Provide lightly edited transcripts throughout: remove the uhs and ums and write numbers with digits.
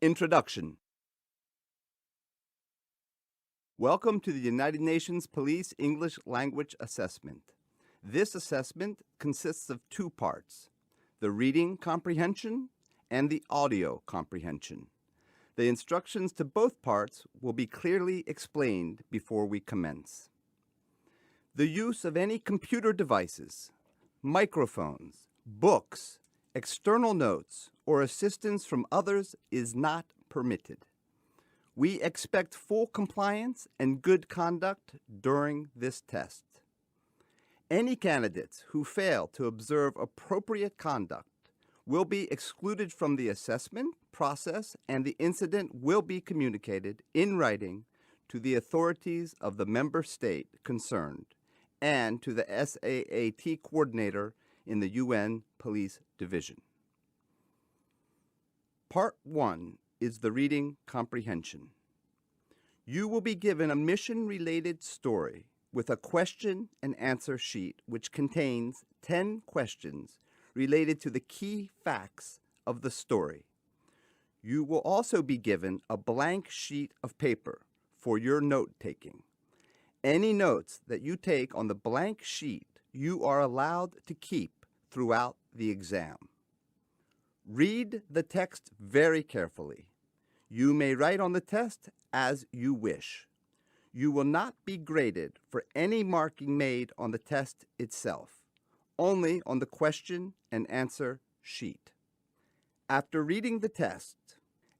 Introduction. Welcome to the United Nations Police English Language Assessment. This assessment consists of two parts, the reading comprehension and the audio comprehension. The instructions to both parts will be clearly explained before we commence. The use of any computer devices, microphones, books, external notes, or assistance from others is not permitted. We expect full compliance and good conduct during this test. Any candidates who fail to observe appropriate conduct will be excluded from the assessment process, and the incident will be communicated in writing to the authorities of the member state concerned and to the SAAT coordinator in the UN Police Division. Part 1 is the reading comprehension. You will be given a mission-related story with a question and answer sheet which contains 10 questions related to the key facts of the story. You will also be given a blank sheet of paper for your note-taking. Any notes that you take on the blank sheet you are allowed to keep throughout the exam. Read the text very carefully. You may write on the test as you wish. You will not be graded for any marking made on the test itself, only on the question and answer sheet. After reading the test,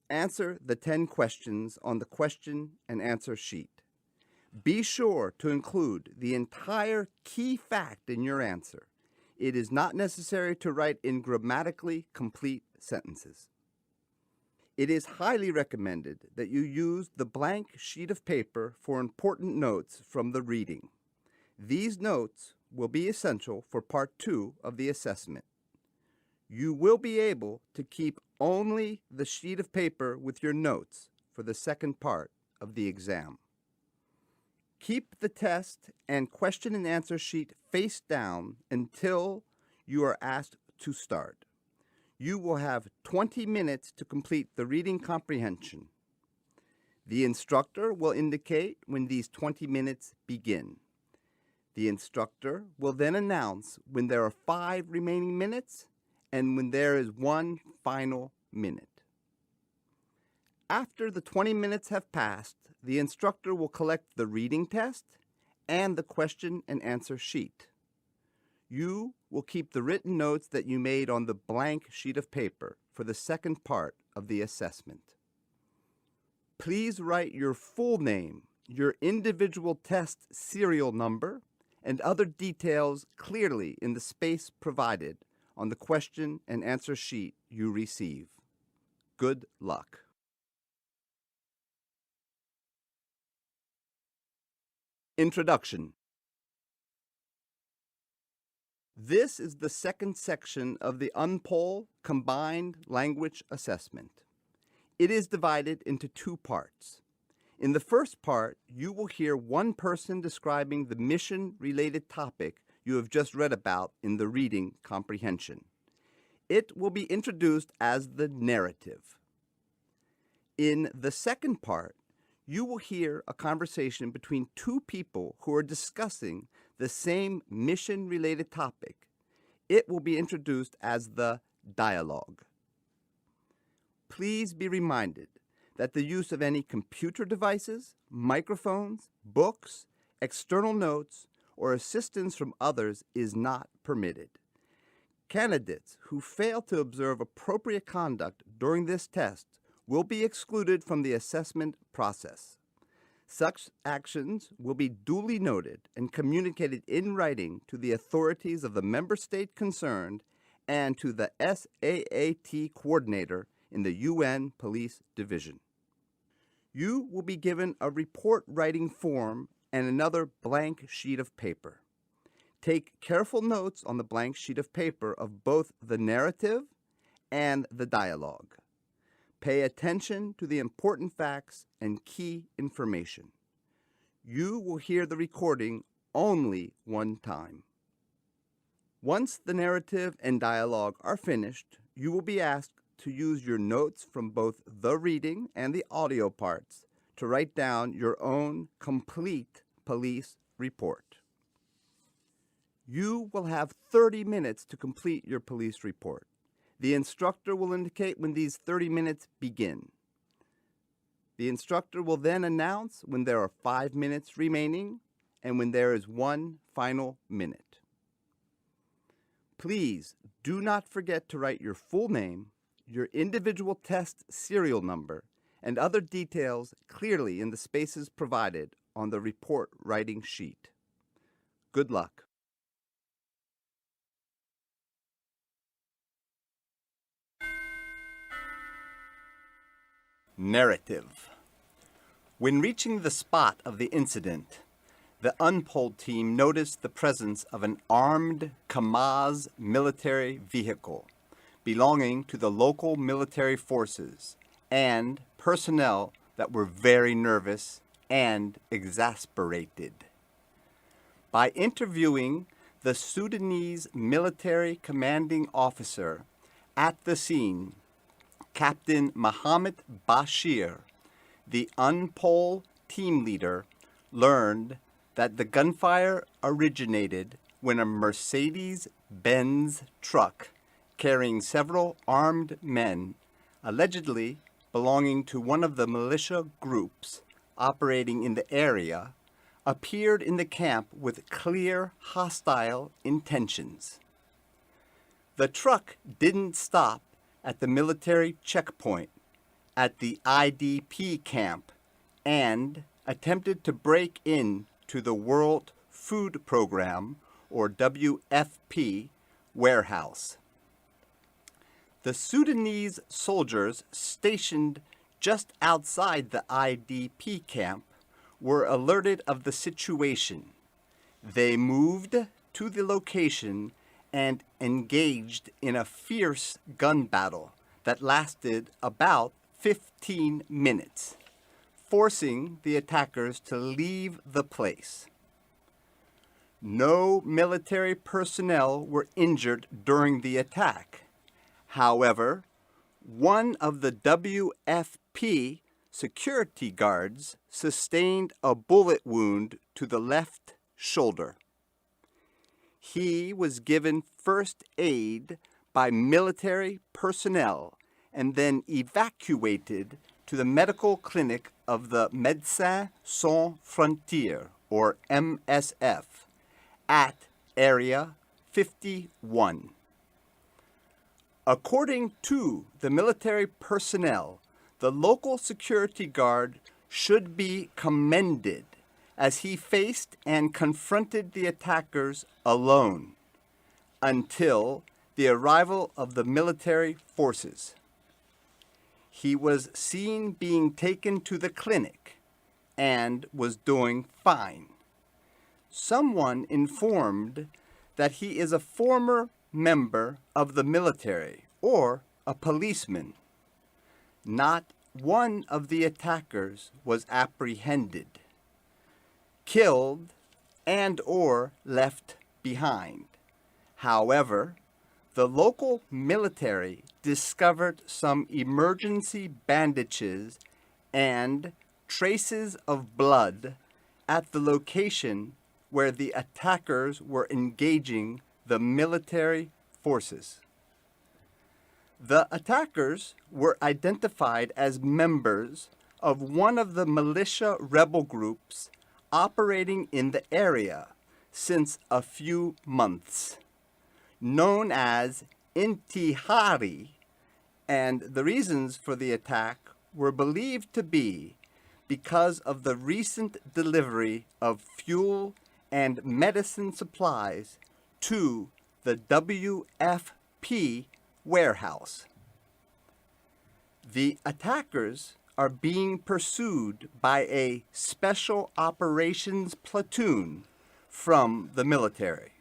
answer the 10 questions on the question and answer sheet. Be sure to include the entire key fact in your answer. It is not necessary to write in grammatically complete sentences. It is highly recommended that you use the blank sheet of paper for important notes from the reading. These notes will be essential for Part 2 of the assessment. You will be able to keep only the sheet of paper with your notes for the second part of the exam. Keep the test and question and answer sheet face down until you are asked to start. You will have 20 minutes to complete the reading comprehension. The instructor will indicate when these 20 minutes begin. The instructor will then announce when there are 5 remaining minutes and when there is 1 final minute. After the 20 minutes have passed, the instructor will collect the reading test and the question and answer sheet. You will keep the written notes that you made on the blank sheet of paper for the second part of the assessment. Please write your full name, your individual test serial number, and other details clearly in the space provided on the question and answer sheet you receive. Good luck. Introduction. This is the second section of the UNPOL Combined Language Assessment. It is divided into 2 parts. In the first part, you will hear one person describing the mission-related topic you have just read about in the reading comprehension. It will be introduced as the narrative. In the second part, you will hear a conversation between 2 people who are discussing the same mission-related topic. It will be introduced as the dialogue. Please be reminded that the use of any computer devices, microphones, books, external notes, or assistance from others is not permitted. Candidates who fail to observe appropriate conduct during this test will be excluded from the assessment process. Such actions will be duly noted and communicated in writing to the authorities of the member state concerned and to the SAAT coordinator in the UN Police Division. You will be given a report writing form and another blank sheet of paper. Take careful notes on the blank sheet of paper of both the narrative and the dialogue. Pay attention to the important facts and key information. You will hear the recording only one time. Once the narrative and dialogue are finished, you will be asked to use your notes from both the reading and the audio parts to write down your own complete police report. You will have 30 minutes to complete your police report. The instructor will indicate when these 30 minutes begin. The instructor will then announce when there are 5 minutes remaining and when there is 1 final minute. Please do not forget to write your full name, your individual test serial number, and other details clearly in the spaces provided on the report writing sheet. Good luck. Narrative. When reaching the spot of the incident, the unpolled team noticed the presence of an armed Kamaz military vehicle belonging to the local military forces and personnel that were very nervous and exasperated. By interviewing the Sudanese military commanding officer at the scene, Captain Mohammed Bashir, the unpolled team leader, learned that the gunfire originated when a Mercedes-Benz truck carrying several armed men, allegedly belonging to one of the militia groups operating in the area, appeared in the camp with clear hostile intentions. The truck didn't stop at the military checkpoint at the IDP camp and attempted to break in to the World Food Program, or WFP, warehouse. The Sudanese soldiers stationed just outside the IDP camp were alerted of the situation. They moved to the location and engaged in a fierce gun battle that lasted about 15 minutes, forcing the attackers to leave the place. No military personnel were injured during the attack. However, one of the WFP security guards sustained a bullet wound to the left shoulder. He was given first aid by military personnel and then evacuated to the medical clinic of the Médecins Sans Frontières, or MSF, at Area 51. According to the military personnel, the local security guard should be commended as he faced and confronted the attackers alone until the arrival of the military forces. He was seen being taken to the clinic and was doing fine. Someone informed that he is a former member of the military or a policeman. Not one of the attackers was apprehended, killed, and or left behind. However, the local military discovered some emergency bandages and traces of blood at the location where the attackers were engaging the military forces. The attackers were identified as members of one of the militia rebel groups operating in the area since a few months, known as Intihari, and the reasons for the attack were believed to be because of the recent delivery of fuel and medicine supplies to the WFP warehouse. The attackers are being pursued by a special operations platoon from the military,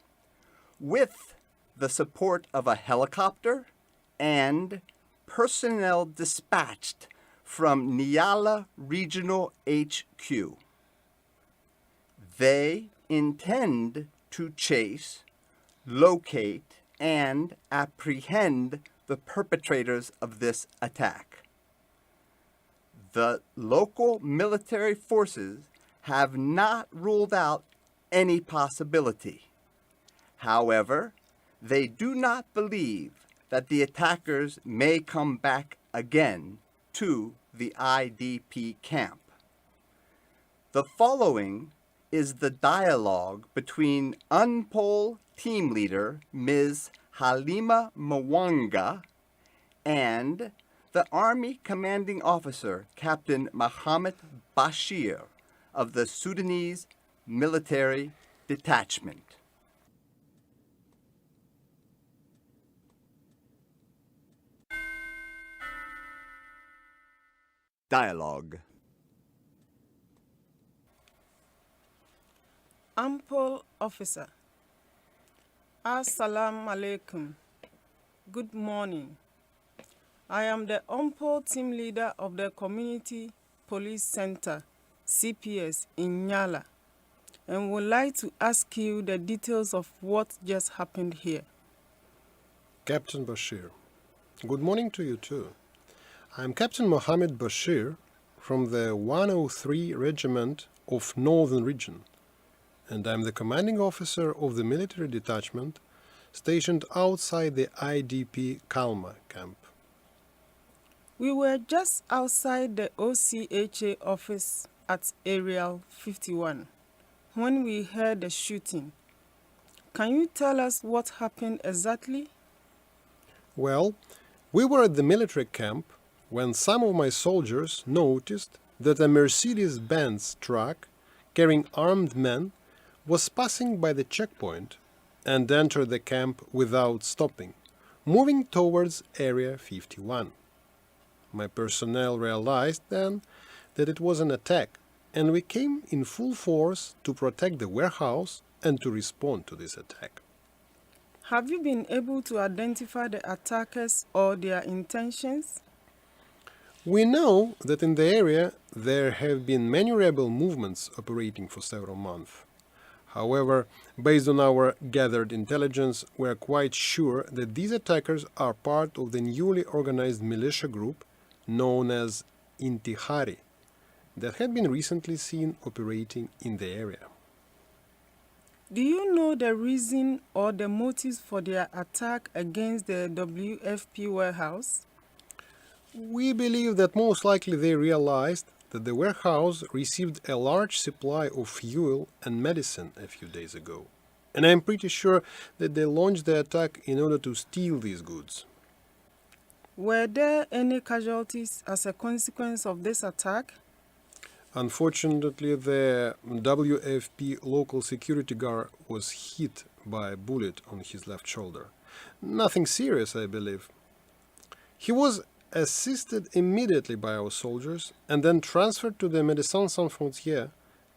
with the support of a helicopter and personnel dispatched from Niala Regional HQ. They intend to chase, locate, and apprehend the perpetrators of this attack. The local military forces have not ruled out any possibility. However, they do not believe that the attackers may come back again to the IDP camp. The following is the dialogue between UNPOL team leader Ms. Halima Mwanga and the Army Commanding Officer Captain Mohammed Bashir of the Sudanese Military Detachment. Dialogue. Ample officer. Assalamu alaikum. Good morning. I am the Ample team leader of the Community Police Center, CPS, in Nyala, and would like to ask you the details of what just happened here. Captain Bashir. Good morning to you too. I'm Captain Mohammed Bashir from the 103 Regiment of Northern Region, and I'm the commanding officer of the military detachment stationed outside the IDP Kalma camp. We were just outside the OCHA office at Area 51 when we heard the shooting. Can you tell us what happened exactly? Well, we were at the military camp when some of my soldiers noticed that a Mercedes-Benz truck carrying armed men was passing by the checkpoint and entered the camp without stopping, moving towards Area 51. My personnel realized then that it was an attack, and we came in full force to protect the warehouse and to respond to this attack. Have you been able to identify the attackers or their intentions? We know that in the area there have been many rebel movements operating for several months. However, based on our gathered intelligence, we are quite sure that these attackers are part of the newly organized militia group known as Intihari that had been recently seen operating in the area. Do you know the reason or the motives for their attack against the WFP warehouse? We believe that most likely they realized that the warehouse received a large supply of fuel and medicine a few days ago, and I'm pretty sure that they launched the attack in order to steal these goods. Were there any casualties as a consequence of this attack? Unfortunately, the WFP local security guard was hit by a bullet on his left shoulder. Nothing serious, I believe. He was assisted immediately by our soldiers and then transferred to the Médecins Sans Frontières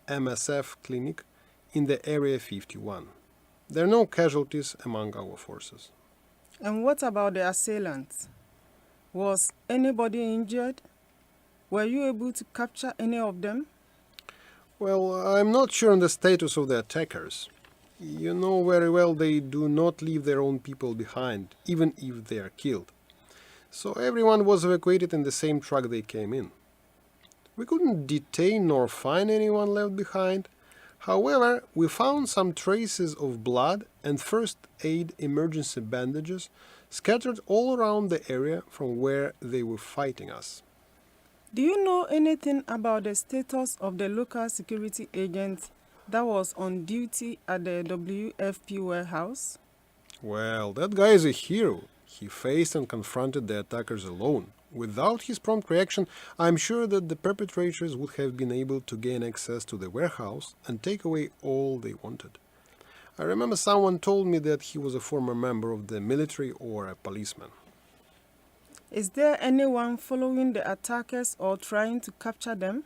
MSF clinic in the Area 51. There are no casualties among our forces. And what about the assailants? Was anybody injured? Were you able to capture any of them? Well, I'm not sure on the status of the attackers. You know very well they do not leave their own people behind, even if they are killed. So everyone was evacuated in the same truck they came in. We couldn't detain nor find anyone left behind. However, we found some traces of blood and first aid emergency bandages scattered all around the area from where they were fighting us. Do you know anything about the status of the local security agent that was on duty at the WFP warehouse? Well, that guy is a hero. He faced and confronted the attackers alone. Without his prompt reaction, I'm sure that the perpetrators would have been able to gain access to the warehouse and take away all they wanted. I remember someone told me that he was a former member of the military or a policeman. Is there anyone following the attackers or trying to capture them?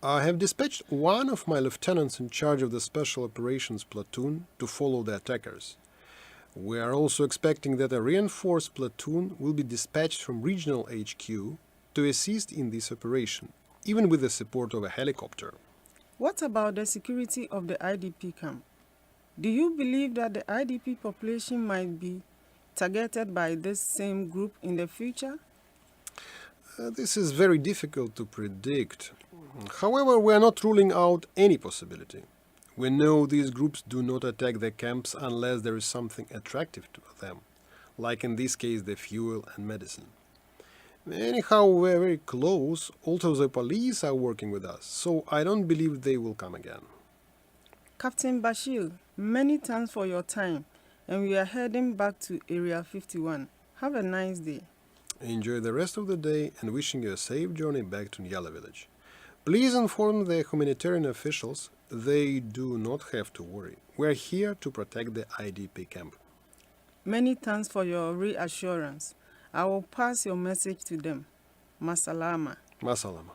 I have dispatched one of my lieutenants in charge of the Special Operations Platoon to follow the attackers. We are also expecting that a reinforced platoon will be dispatched from regional HQ to assist in this operation, even with the support of a helicopter. What about the security of the IDP camp? Do you believe that the IDP population might be targeted by this same group in the future? This is very difficult to predict. However, we are not ruling out any possibility. We know these groups do not attack the camps unless there is something attractive to them, like in this case the fuel and medicine. Anyhow, we are very close. Also, the police are working with us, so I don't believe they will come again. Captain Bashir, many thanks for your time, and we are heading back to Area 51. Have a nice day. Enjoy the rest of the day and wishing you a safe journey back to Nyala village. Please inform the humanitarian officials they do not have to worry. We are here to protect the IDP camp. Many thanks for your reassurance. I will pass your message to them. Masalama. Masalama.